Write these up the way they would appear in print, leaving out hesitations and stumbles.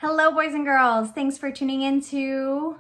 Hello boys and girls, thanks for tuning into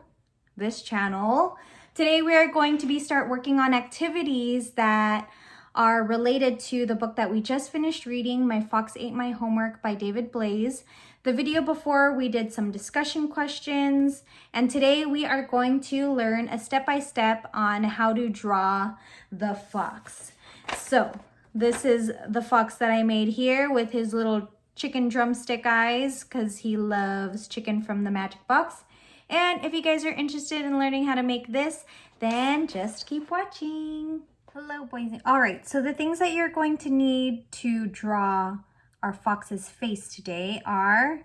this channel. Today we are going to start working on activities that are related to the book that we just finished reading, My Fox Ate My Homework by David Blaise. The video before we did some discussion questions, and today we are going to learn a step-by-step on how to draw the fox. So this is the fox that I made here with his little chicken drumstick eyes because he loves chicken from the Magic Box. And if you guys are interested in learning how to make this, then just keep watching. Hello boys. All right, so the things that you're going to need to draw our fox's face today are,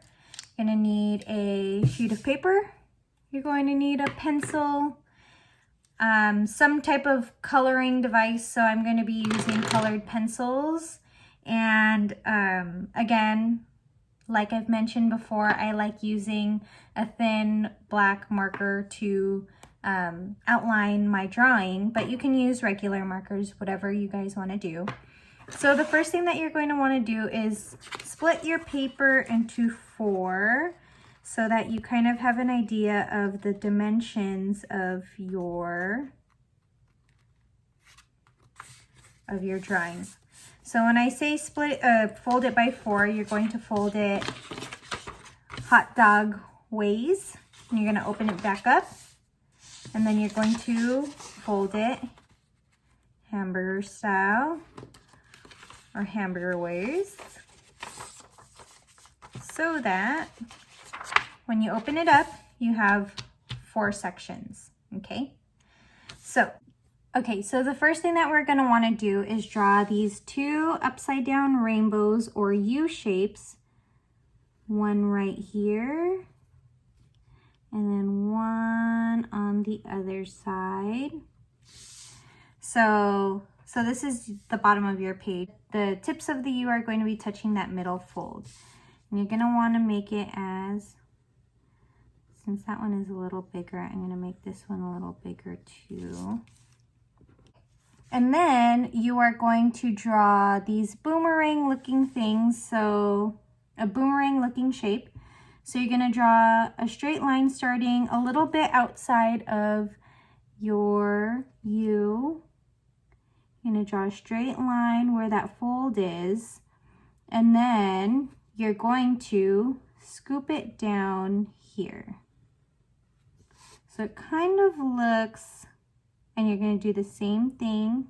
you're going to need a sheet of paper, you're going to need a pencil, some type of coloring device. So I'm going to be using colored pencils. And again, like I've mentioned before, I like using a thin black marker to outline my drawing, but you can use regular markers, whatever you guys want to do. So the first thing that you're going to want to do is split your paper into 4 so that you kind of have an idea of the dimensions of your drawing. So when I say split, fold it by 4, you're going to fold it hot dog ways. And you're going to open it back up. And then you're going to fold it hamburger style or hamburger ways. So that when you open it up, you have 4 sections, okay? So the first thing that we're going to want to do is draw these 2 upside down rainbows or U shapes. One right here and then one on the other side. So this is the bottom of your page. The tips of the U are going to be touching that middle fold. And you're going to want to make it as, since that one is a little bigger, I'm going to make this one a little bigger too. And then you are going to draw these boomerang looking things, so a boomerang looking shape. So you're going to draw a straight line starting a little bit outside of your U. You're going to draw a straight line where that fold is, and then you're going to scoop it down here. So it kind of looks, and you're going to do the same thing.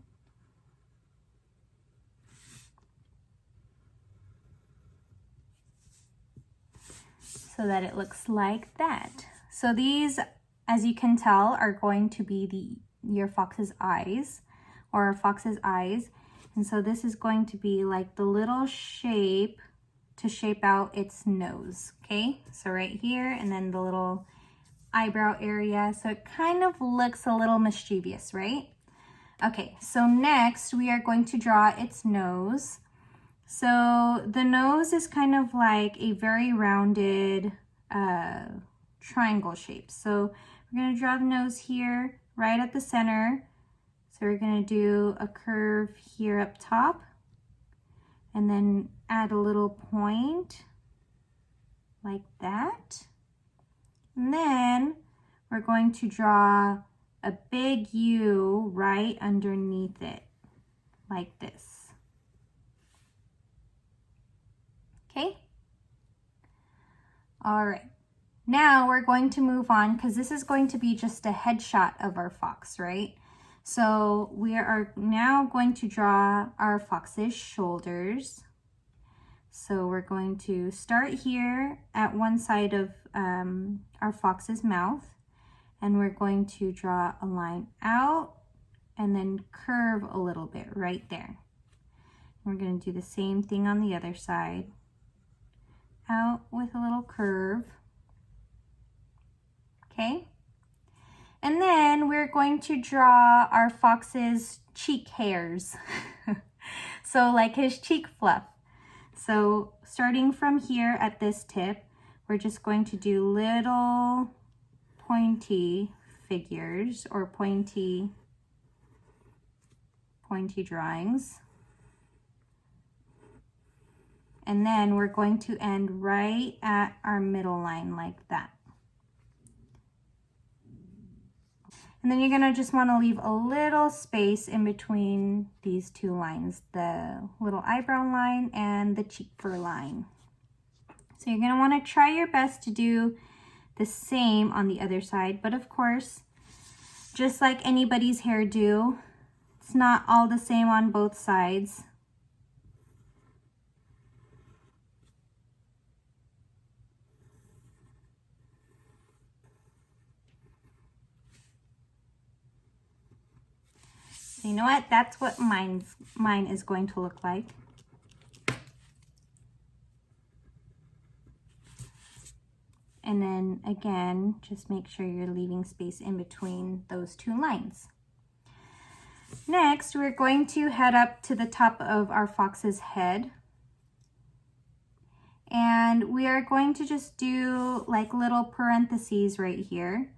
So that it looks like that. So these, as you can tell, are going to be your fox's eyes, or a fox's eyes. And so this is going to be like the little shape to shape out its nose, okay? So right here, and then the little eyebrow area. So it kind of looks a little mischievous, right? Okay, so next we are going to draw its nose. So the nose is kind of like a very rounded triangle shape. So we're going to draw the nose here right at the center. So we're going to do a curve here up top and then add a little point like that. And then we're going to draw a big U right underneath it like this. Okay? All right. Now we're going to move on because this is going to be just a headshot of our fox, right? So we are now going to draw our fox's shoulders. So we're going to start here at one side of our fox's mouth, and we're going to draw a line out and then curve a little bit right there. We're going to do the same thing on the other side. Out with a little curve. Okay? And then we're going to draw our fox's cheek hairs. So like his cheek fluff. So starting from here at this tip, we're just going to do little pointy figures or pointy drawings. And then we're going to end right at our middle line like that. And then you're gonna just wanna leave a little space in between these two lines, the little eyebrow line and the cheek fur line. So you're gonna wanna try your best to do the same on the other side, but of course, just like anybody's hairdo, it's not all the same on both sides. So you know what? That's what mine is going to look like. And then again, just make sure you're leaving space in between those two lines. Next, we're going to head up to the top of our fox's head. And we are going to just do like little parentheses right here.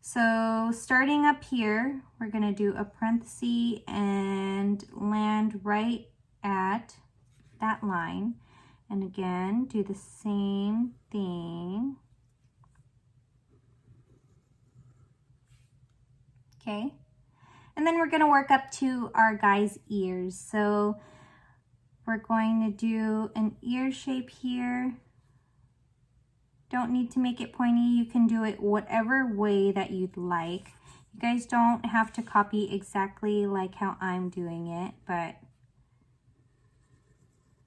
So starting up here, we're gonna do a parenthesis and land right at that line. And again, do the same thing. Okay, and then we're gonna work up to our guy's ears. So we're going to do an ear shape here. Don't need to make it pointy. You can do it whatever way that you'd like. You guys don't have to copy exactly like how I'm doing it, but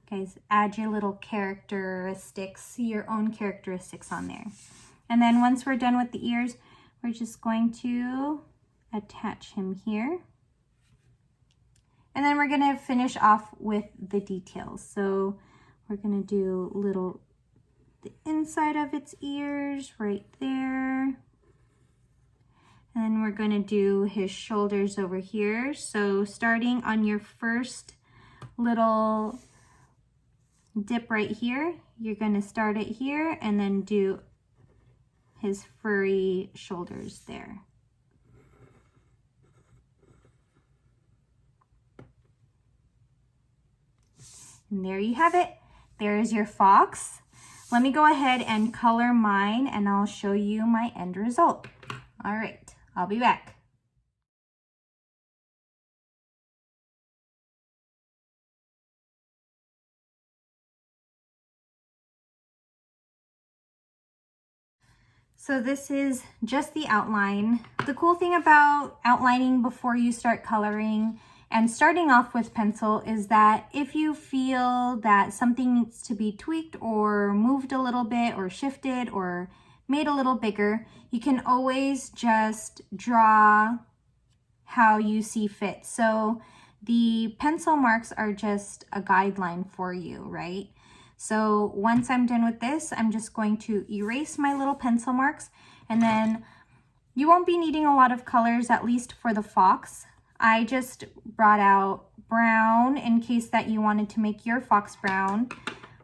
guys, add your little characteristics, your own characteristics on there. And then once we're done with the ears, we're just going to attach him here. And then we're gonna finish off with the details. So we're gonna do the inside of its ears right there. And then we're gonna do his shoulders over here. So starting on your first little dip right here, you're gonna start it here and then do his furry shoulders there. And there you have it. There's your fox. Let me go ahead and color mine and I'll show you my end result. All right, I'll be back. So this is just the outline. The cool thing about outlining before you start coloring and starting off with pencil is that if you feel that something needs to be tweaked or moved a little bit or shifted or made a little bigger, you can always just draw how you see fit. So the pencil marks are just a guideline for you, right? So once I'm done with this, I'm just going to erase my little pencil marks, and then you won't be needing a lot of colors, at least for the fox. I just brought out brown in case that you wanted to make your fox brown,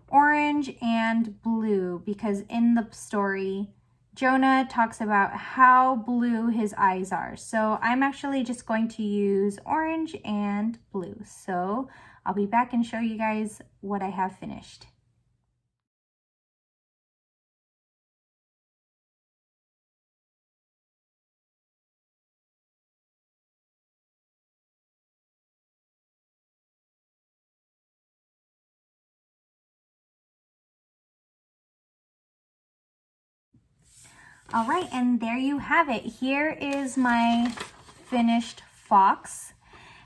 orange, and blue, because in the story, Jonah talks about how blue his eyes are. So I'm actually just going to use orange and blue. So I'll be back and show you guys what I have finished. All right, and there you have it. Here is my finished fox.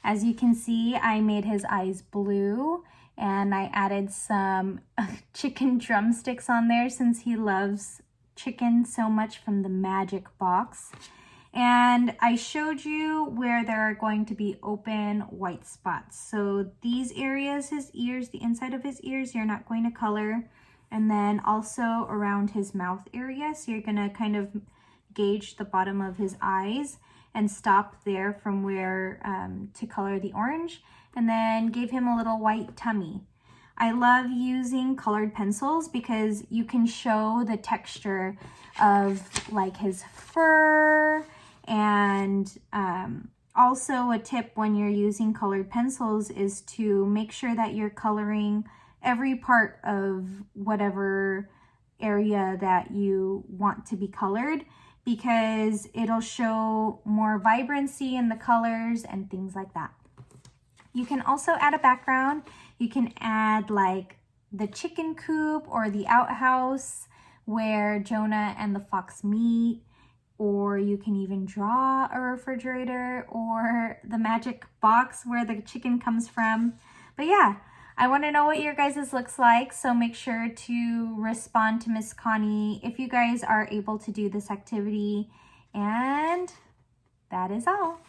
As you can see, I made his eyes blue and I added some chicken drumsticks on there since he loves chicken so much from the magic box. And I showed you where there are going to be open white spots. So these areas, his ears, the inside of his ears, you're not going to color. And then also around his mouth area. So you're gonna kind of gauge the bottom of his eyes and stop there from where to color the orange. And then give him a little white tummy. I love using colored pencils because you can show the texture of like his fur. And also a tip when you're using colored pencils is to make sure that you're coloring every part of whatever area that you want to be colored, because it'll show more vibrancy in the colors and things like that. You can also add a background. You can add like the chicken coop or the outhouse where Jonah and the fox meet, or you can even draw a refrigerator or the magic box where the chicken comes from. But yeah, I want to know what your guys' looks like, so make sure to respond to Miss Connie if you guys are able to do this activity. And that is all.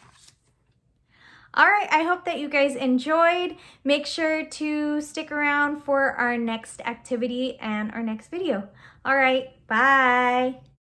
All right, I hope that you guys enjoyed. Make sure to stick around for our next activity and our next video. All right, bye.